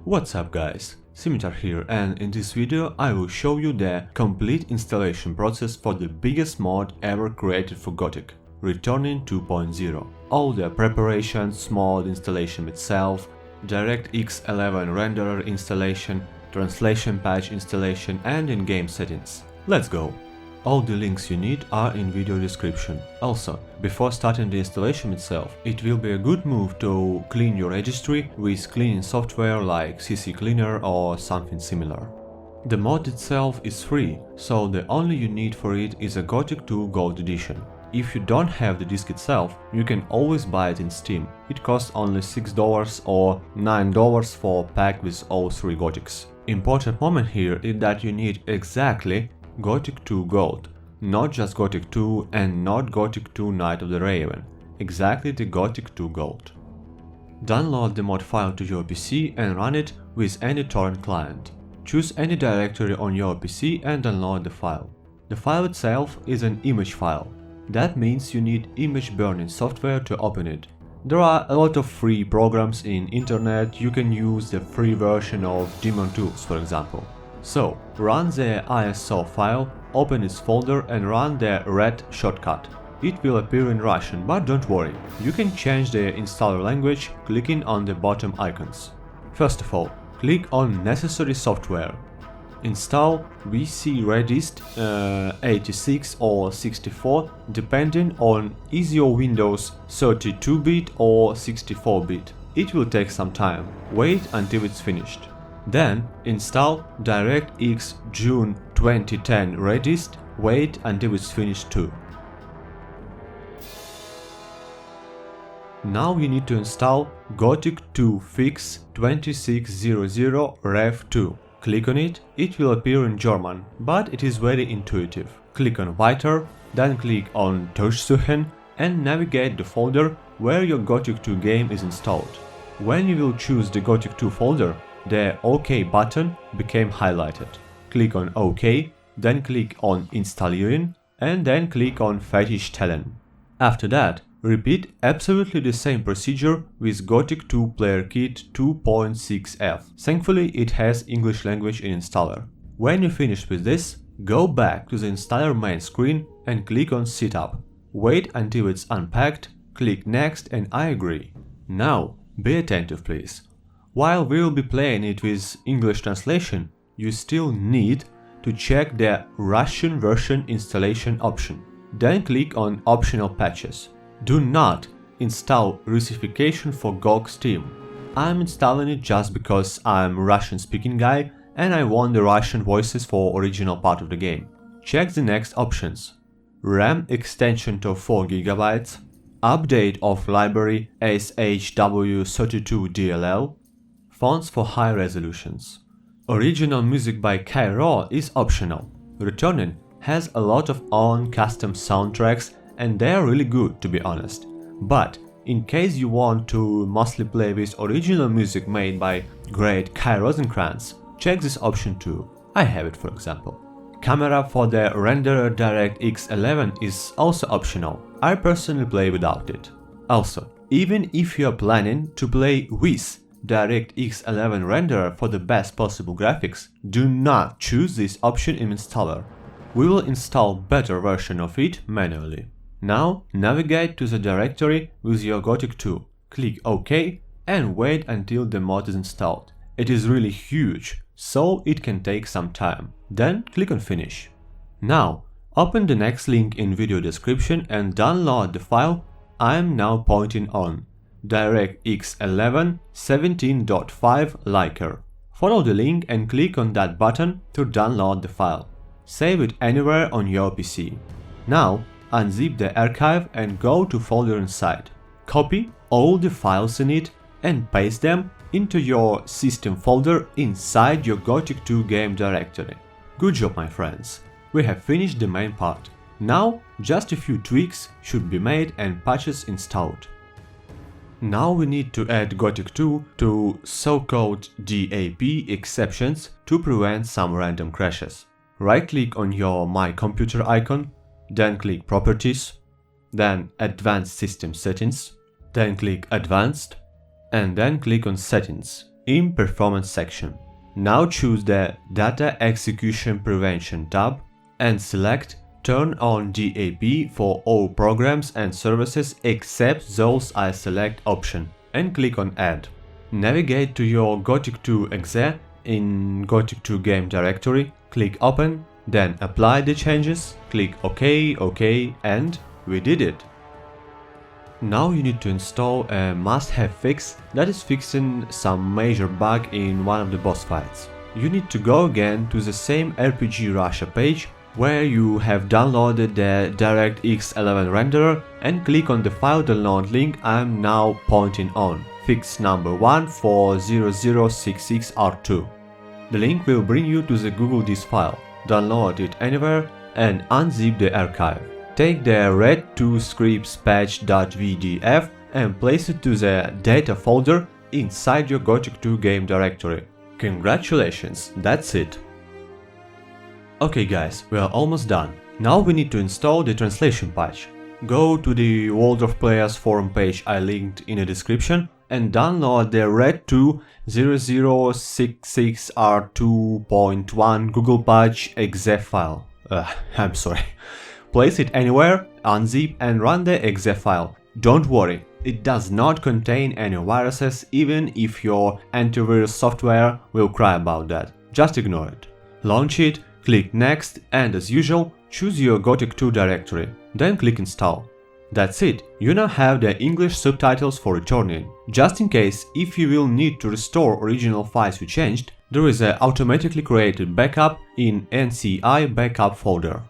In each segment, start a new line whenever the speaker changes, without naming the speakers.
What's up guys, Simitar here, and in this video I will show you the complete installation process for the biggest mod ever created for Gothic, Returning 2.0. All the preparations, mod installation itself, DirectX 11 renderer installation, translation patch installation and in-game settings. Let's go! All the links you need are in video description. Also, before starting the installation itself, it will be a good move to clean your registry with cleaning software like CC Cleaner or something similar. The mod itself is free, so the only you need for it is a Gothic 2 Gold Edition. If you don't have the disc itself, you can always buy it in Steam. It costs only $6 or $9 for a pack with all 3 Gothics. Important moment here is that you need exactly Gothic 2 Gold, not just Gothic 2 and not Gothic 2 Night of the Raven, exactly the Gothic 2 Gold. Download the mod file to your PC and run it with any torrent client. Choose any directory on your PC and download the file. The file itself is an image file. That means you need image burning software to open it. There are a lot of free programs in internet. You can use the free version of Daemon Tools, for example. So, run the ISO file, open its folder and run the red shortcut. It will appear in Russian, but don't worry, you can change the installer language clicking on the bottom icons. First of all, click on Necessary Software. Install VC Redist 86 or 64 depending on is your Windows 32-bit or 64-bit. It will take some time, wait until it's finished. Then install DirectX June 2010 Redist, wait until it's finished too. Now you need to install Gothic 2 Fix 2600 Rev 2. Click on it, it will appear in German, but it is very intuitive. Click on Weiter, then click on Durchsuchen and navigate the folder where your Gothic 2 game is installed. When you will choose the Gothic 2 folder, the OK button became highlighted. Click on OK, then click on Installieren and then click on Fertigstellen. After that, repeat absolutely the same procedure with Gothic 2 Player Kit 2.6f. Thankfully, it has English language in installer. When you finish with this, go back to the installer main screen and click on Setup. Wait until it's unpacked, click Next and I agree. Now, be attentive please. While we will be playing it with English translation, you still need to check the Russian version installation option. Then click on Optional Patches. Do not install Russification for GOG Steam. I'm installing it just because I'm a Russian speaking guy and I want the Russian voices for original part of the game. Check the next options. RAM extension to 4GB, update of library SHW32DLL, fonts for high resolutions. Original music by Cairo is optional. Returning has a lot of own custom soundtracks and they are really good to be honest. But in case you want to mostly play with original music made by great Kai Rosenkranz, check this option too. I have it for example. Camera for the renderer DirectX 11 is also optional. I personally play without it. Also, even if you are planning to play with DirectX 11 renderer for the best possible graphics, do not choose this option in installer. We will install better version of it manually. Now navigate to the directory with your Gothic 2, click OK and wait until the mod is installed. It is really huge, so it can take some time. Then click on Finish. Now open the next link in video description and download the file I am now pointing on. DirectX 11 17.5 Liker. Follow the link and click on that button to download the file. Save it anywhere on your PC. Now unzip the archive and go to folder inside. Copy all the files in it and paste them into your system folder inside your Gothic 2 game directory. Good job my friends, we have finished the main part. Now just a few tweaks should be made and patches installed. Now we need to add Gothic 2 to so-called DAP exceptions to prevent some random crashes. Right-click on your My Computer icon, then click Properties, then Advanced System Settings, then click Advanced, and then click on Settings. in Performance section. Now choose the Data Execution Prevention tab and select Turn on DAP for all programs and services except those I select option and click on Add. Navigate to your Gothic 2 exe in Gothic 2 game directory, click Open, then apply the changes, click OK, and we did it. Now you need to install a must-have fix that is fixing some major bug in one of the boss fights. You need to go again to the same RPG Russia page where you have downloaded the DirectX 11 renderer and click on the file download link I'm now pointing on, fix number 1 for 0066R2. The link will bring you to the Google Disk file, download it anywhere and unzip the archive. Take the red2 scripts patch.vdf and place it to the data folder inside your Gothic 2 game directory. Congratulations, that's it. Okay guys, we are almost done. Now we need to install the translation patch. Go to the World of Players forum page I linked in the description and download the red2 0066R2.1 Google patch exe file. I'm sorry. Place it anywhere, unzip and run the exe file. Don't worry, it does not contain any viruses even if your antivirus software will cry about that. Just ignore it. Launch it, click Next and as usual, choose your Gothic 2 directory. Then click Install. That's it, you now have the English subtitles for returning. Just in case if you will need to restore original files you changed, there is an automatically created backup in NCI backup folder.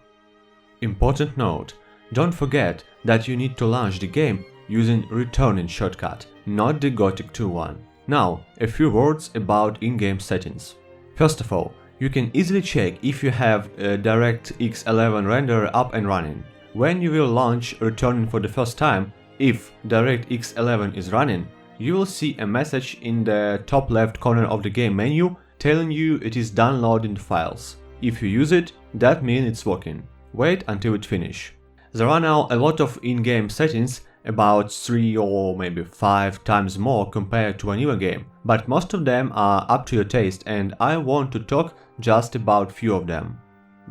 Important note, don't forget that you need to launch the game using returning shortcut, not the Gothic 2 one. Now, a few words about in-game settings. First of all, you can easily check if you have a DirectX 11 renderer up and running. When you will launch returning for the first time, if DirectX 11 is running, you will see a message in the top left corner of the game menu telling you it is downloading the files. If you use it, that means it's working. Wait until it finishes. There are now a lot of in-game settings, about 3 or maybe 5 times more compared to a newer game, but most of them are up to your taste and I want to talk just about few of them.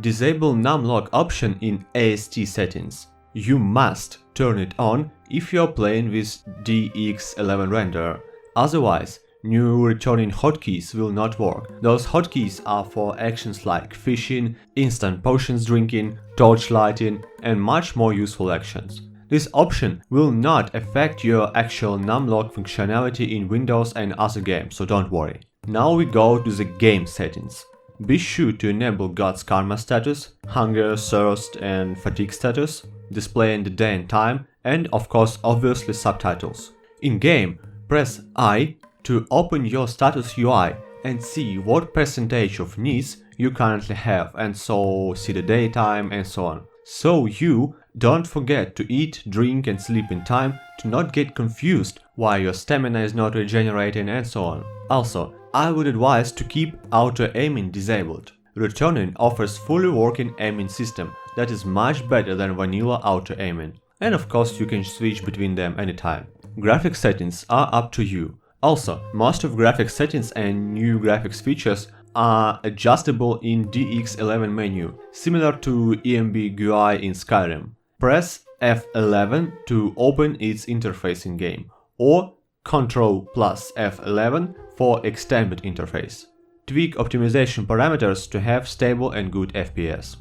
Disable numlock option in AST settings. You must turn it on if you are playing with DX11 renderer, otherwise new returning hotkeys will not work. Those hotkeys are for actions like fishing, instant potions drinking, torch lighting and much more useful actions. This option will not affect your actual numlock functionality in Windows and other games, so don't worry. Now we go to the game settings. Be sure to enable God's Karma status, Hunger, Thirst and Fatigue status, displaying the day and time, and of course obviously subtitles. In game, press I to open your status UI and see what percentage of needs you currently have and so see the daytime and so on. So you don't forget to eat, drink and sleep in time to not get confused why your stamina is not regenerating and so on. Also, I would advise to keep auto-aiming disabled. Returning offers fully working aiming system that is much better than vanilla auto-aiming. And of course you can switch between them anytime. Graphics settings are up to you. Also, most of graphics settings and new graphics features are adjustable in DX11 menu, similar to EMB GUI in Skyrim. Press F11 to open its interface in game, or Ctrl plus F11 for extended interface. Tweak optimization parameters to have stable and good FPS.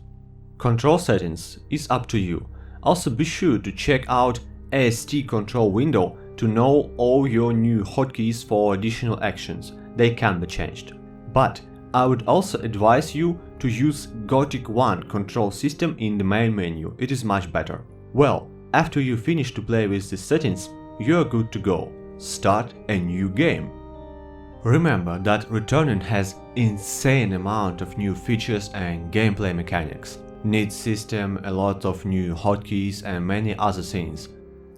Control settings is up to you. Also be sure to check out AST control window to know all your new hotkeys for additional actions. They can be changed. But I would also advise you to use Gothic 1 control system in the main menu, it is much better. Well, after you finish to play with these settings, you are good to go. Start a new game. Remember that returning has insane amount of new features and gameplay mechanics. Neat system, a lot of new hotkeys and many other things.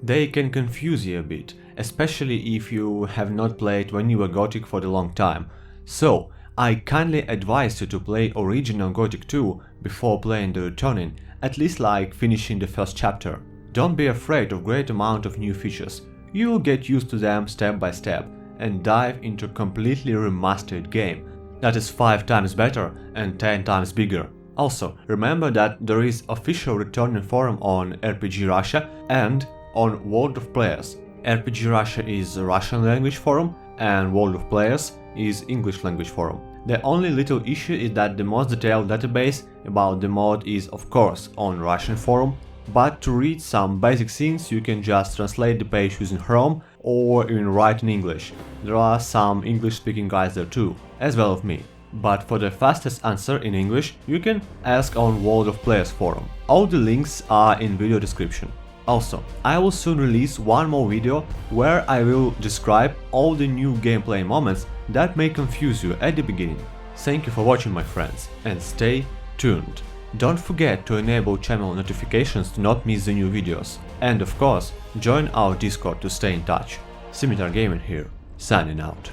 They can confuse you a bit, especially if you have not played vanilla Gothic for a long time. So, I kindly advise you to play original Gothic 2 before playing the returning, at least like finishing the first chapter. Don't be afraid of great amount of new features. You will get used to them step by step, and dive into a completely remastered game that is 5 times better and 10 times bigger. Also, remember that there is official returning forum on RPG Russia and on World of Players. RPG Russia is a Russian language forum and World of Players is English language forum. The only little issue is that the most detailed database about the mod is of course on Russian forum, but to read some basic things you can just translate the page using Chrome or even write in English. There are some English speaking guys there too, as well as me. But for the fastest answer in English, you can ask on World of Players forum. All the links are in video description. Also, I will soon release one more video where I will describe all the new gameplay moments that may confuse you at the beginning. Thank you for watching, my friends, and stay tuned. Don't forget to enable channel notifications to not miss the new videos. And of course, join our Discord to stay in touch. Scimitar Gaming here, signing out.